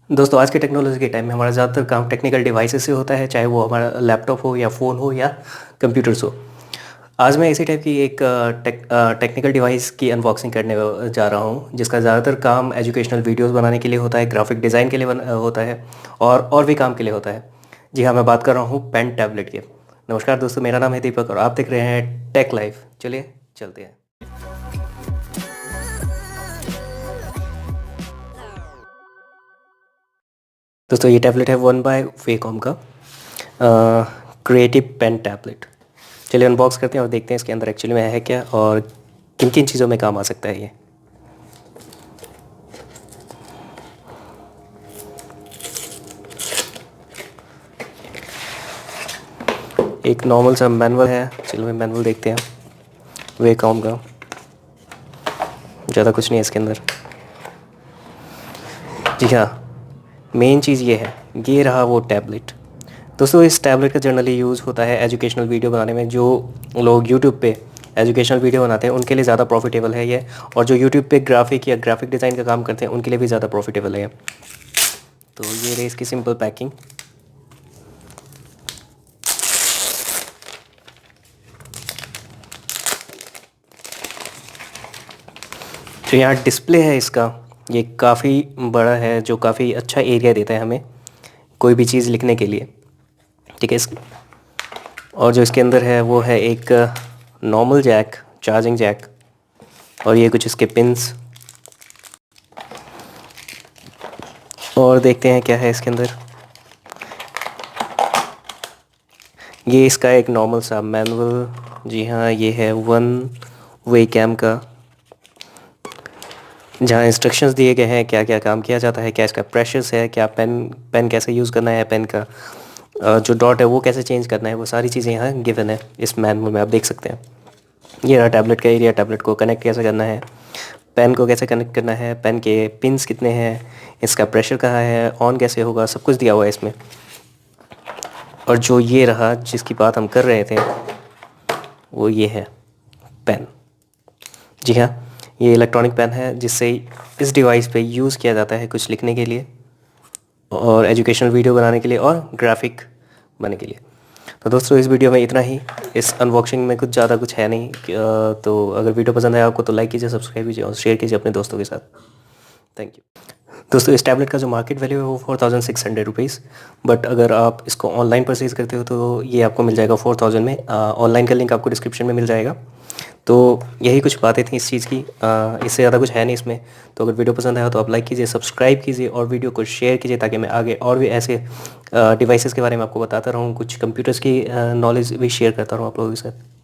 दोस्तों आज के टेक्नोलॉजी के टाइम में हमारा ज़्यादातर काम टेक्निकल डिवाइसेस से होता है, चाहे वो हमारा लैपटॉप हो या फ़ोन हो या कंप्यूटर्स हो। आज मैं इसी टाइप की एक टेक्निकल डिवाइस की अनबॉक्सिंग करने जा रहा हूँ, जिसका ज़्यादातर काम एजुकेशनल वीडियोस बनाने के लिए होता है, ग्राफिक डिज़ाइन के लिए होता है और भी काम के लिए होता है। जी हाँ, मैं बात कर रहा हूँ पेन टैबलेट की। नमस्कार दोस्तों, मेरा नाम है दीपक और आप देख रहे हैं टेक लाइफ। चलिए चलते हैं। दोस्तों ये टैबलेट है वन बाय वेकॉम का क्रिएटिव पेन टैबलेट। चलिए अनबॉक्स करते हैं और देखते हैं इसके अंदर एक्चुअली में है क्या और किन किन चीज़ों में काम आ सकता है ये। एक नॉर्मल सा मैनुअल है, चलिए मैनुअल देखते हैं वेकॉम का। ज़्यादा कुछ नहीं है इसके अंदर। जी हाँ, मेन चीज़ ये है, ये रहा वो टैबलेट। दोस्तों इस टैबलेट का जनरली यूज़ होता है एजुकेशनल वीडियो बनाने में। जो लोग यूट्यूब पे एजुकेशनल वीडियो बनाते हैं उनके लिए ज़्यादा प्रॉफिटेबल है ये, और जो यूट्यूब पे ग्राफिक या ग्राफिक डिज़ाइन का काम करते हैं उनके लिए भी ज़्यादा प्रॉफिटेबल है। तो ये रही इसकी सिंपल पैकिंग। जो यहाँ डिस्प्ले है इसका, ये काफ़ी बड़ा है, जो काफ़ी अच्छा एरिया देता है हमें कोई भी चीज़ लिखने के लिए। ठीक है, इस और जो इसके अंदर है वो है एक नॉर्मल जैक, चार्जिंग जैक, और ये कुछ इसके पिन्स। और देखते हैं क्या है इसके अंदर। ये इसका एक नॉर्मल सा मैनुअल। जी हाँ, ये है वन वे कैम का, जहाँ इंस्ट्रक्शंस दिए गए हैं क्या क्या काम किया जाता है, क्या इसका प्रेशर्स है, क्या पेन कैसे यूज़ करना है, पेन का जो डॉट है वो कैसे चेंज करना है, वो सारी चीज़ें यहाँ गिवन है इस मैनुअल में, आप देख सकते हैं। ये रहा टैबलेट का एरिया, टैबलेट को कनेक्ट कैसे करना है, पेन को कैसे कनेक्ट करना है, पेन के पिन्स कितने हैं, इसका प्रेशर कहाँ है, ऑन कैसे होगा, सब कुछ दिया हुआ है इसमें। और जो ये रहा जिसकी बात हम कर रहे थे वो ये है पेन। जी हाँ, ये इलेक्ट्रॉनिक पेन है जिससे इस डिवाइस पे यूज़ किया जाता है कुछ लिखने के लिए और एजुकेशनल वीडियो बनाने के लिए और ग्राफिक बनाने के लिए। तो दोस्तों इस वीडियो में इतना ही। इस अनबॉक्सिंग में कुछ ज़्यादा कुछ है नहीं। तो अगर वीडियो पसंद आया आपको तो लाइक कीजिए, सब्सक्राइब कीजिए और शेयर कीजिए अपने दोस्तों के साथ। Thank you. दोस्तों इस टैबलेट का जो मार्केट वैल्यू है वो 4600 रुपीज़, बट अगर आप इसको ऑनलाइन परचेज़ करते हो तो ये आपको मिल जाएगा 4000 में। ऑनलाइन का लिंक आपको डिस्क्रिप्शन में मिल जाएगा। तो यही कुछ बातें थी इस चीज़ की, इससे ज़्यादा कुछ है नहीं इसमें। तो अगर वीडियो पसंद आया तो आप लाइक कीजिए, सब्सक्राइब कीजिए और वीडियो को शेयर कीजिए, ताकि मैं आगे और भी ऐसे डिवाइसेस के बारे में आपको बताता रहूँ, कुछ कंप्यूटर्स की नॉलेज भी शेयर करता रहूँ आप लोगों के साथ।